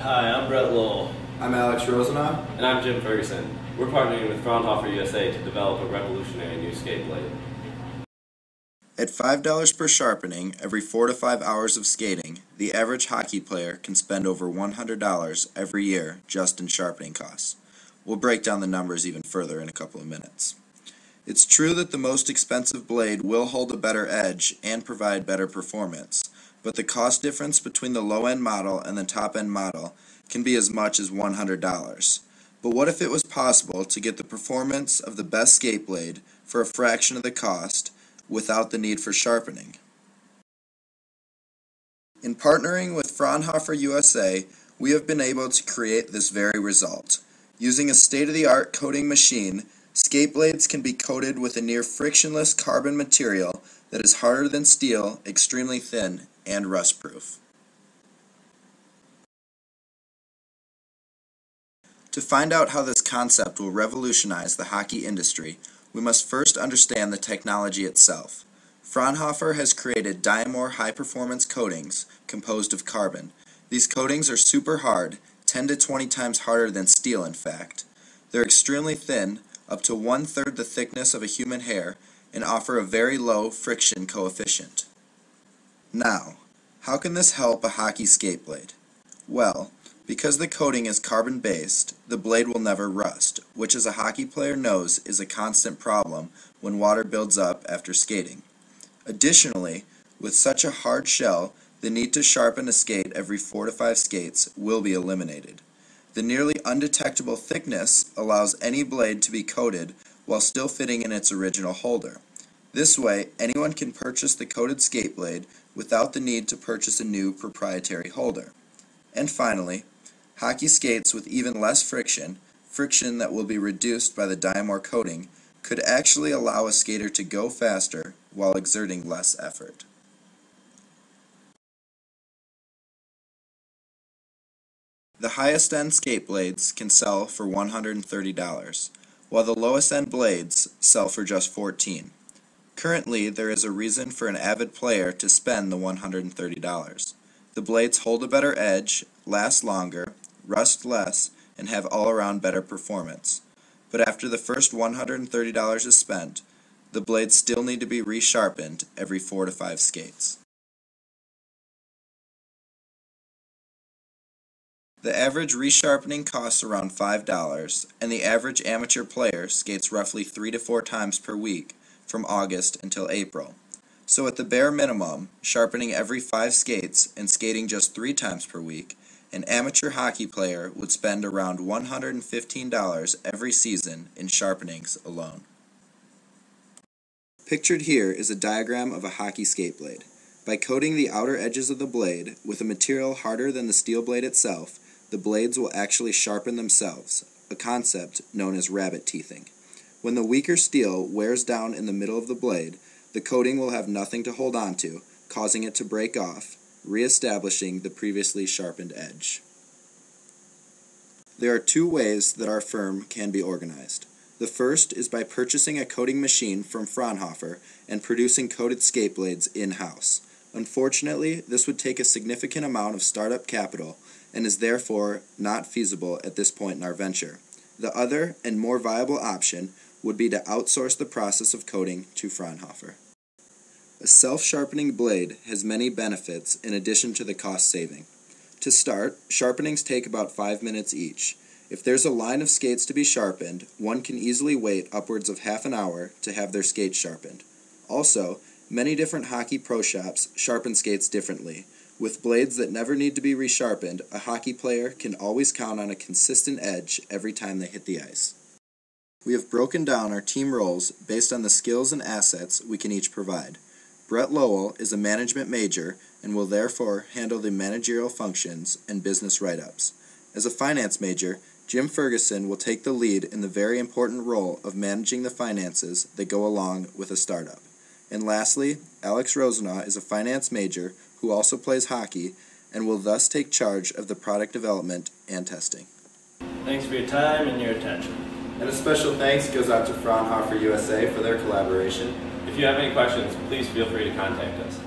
Hi, I'm Brett Lowell. I'm Alex Rosenau. And I'm Jim Ferguson. We're partnering with Fraunhofer USA to develop a revolutionary new skate blade. At $5 per sharpening every 4 to 5 hours of skating, the average hockey player can spend over $100 every year just in sharpening costs. We'll break down the numbers even further in a couple of minutes. It's true that the most expensive blade will hold a better edge and provide better performance, but the cost difference between the low-end model and the top-end model can be as much as $100. But what if it was possible to get the performance of the best skate blade for a fraction of the cost without the need for sharpening? In partnering with Fraunhofer USA, we have been able to create this very result. Using a state-of-the-art coating machine, skate blades can be coated with a near frictionless carbon material that is harder than steel, extremely thin, and rust-proof. To find out how this concept will revolutionize the hockey industry, we must first understand the technology itself. Fraunhofer has created Dyamore high-performance coatings composed of carbon. These coatings are super hard, 10 to 20 times harder than steel in fact. They're extremely thin, up to 1/3 the thickness of a human hair, and offer a very low friction coefficient. Now, how can this help a hockey skate blade? Well, because the coating is carbon-based, the blade will never rust, which as a hockey player knows is a constant problem when water builds up after skating. Additionally, with such a hard shell, the need to sharpen a skate every 4 to 5 skates will be eliminated. The nearly undetectable thickness allows any blade to be coated while still fitting in its original holder. This way, anyone can purchase the coated skate blade without the need to purchase a new proprietary holder. And finally, hockey skates with even less friction that will be reduced by the Dyamore coating, could actually allow a skater to go faster while exerting less effort. The highest end skate blades can sell for $130, while the lowest end blades sell for just $14. Currently, there is a reason for an avid player to spend the $130. The blades hold a better edge, last longer, rust less, and have all-around better performance. But after the first $130 is spent, the blades still need to be resharpened every 4 to 5 skates. The average resharpening costs around $5, and the average amateur player skates roughly 3 to 4 times per week from August until April. So at the bare minimum, sharpening every 5 skates and skating just 3 times per week, an amateur hockey player would spend around $115 every season in sharpenings alone. Pictured here is a diagram of a hockey skate blade. By coating the outer edges of the blade with a material harder than the steel blade itself, the blades will actually sharpen themselves, a concept known as rabbit teething. When the weaker steel wears down in the middle of the blade, the coating will have nothing to hold on to, causing it to break off, re-establishing the previously sharpened edge. There are 2 ways that our firm can be organized. The first is by purchasing a coating machine from Fraunhofer and producing coated skate blades in-house. Unfortunately, this would take a significant amount of startup capital and is therefore not feasible at this point in our venture. The other and more viable option would be to outsource the process of coating to Fraunhofer. A self-sharpening blade has many benefits in addition to the cost saving. To start, sharpenings take about 5 minutes each. If there's a line of skates to be sharpened, one can easily wait upwards of half an hour to have their skates sharpened. Also, many different hockey pro shops sharpen skates differently. With blades that never need to be resharpened, a hockey player can always count on a consistent edge every time they hit the ice. We have broken down our team roles based on the skills and assets we can each provide. Brett Lowell is a management major and will therefore handle the managerial functions and business write-ups. As a finance major, Jim Ferguson will take the lead in the very important role of managing the finances that go along with a startup. And lastly, Alex Rosenau is a finance major who also plays hockey and will thus take charge of the product development and testing. Thanks for your time and your attention. And a special thanks goes out to Fraunhofer USA for their collaboration. If you have any questions, please feel free to contact us.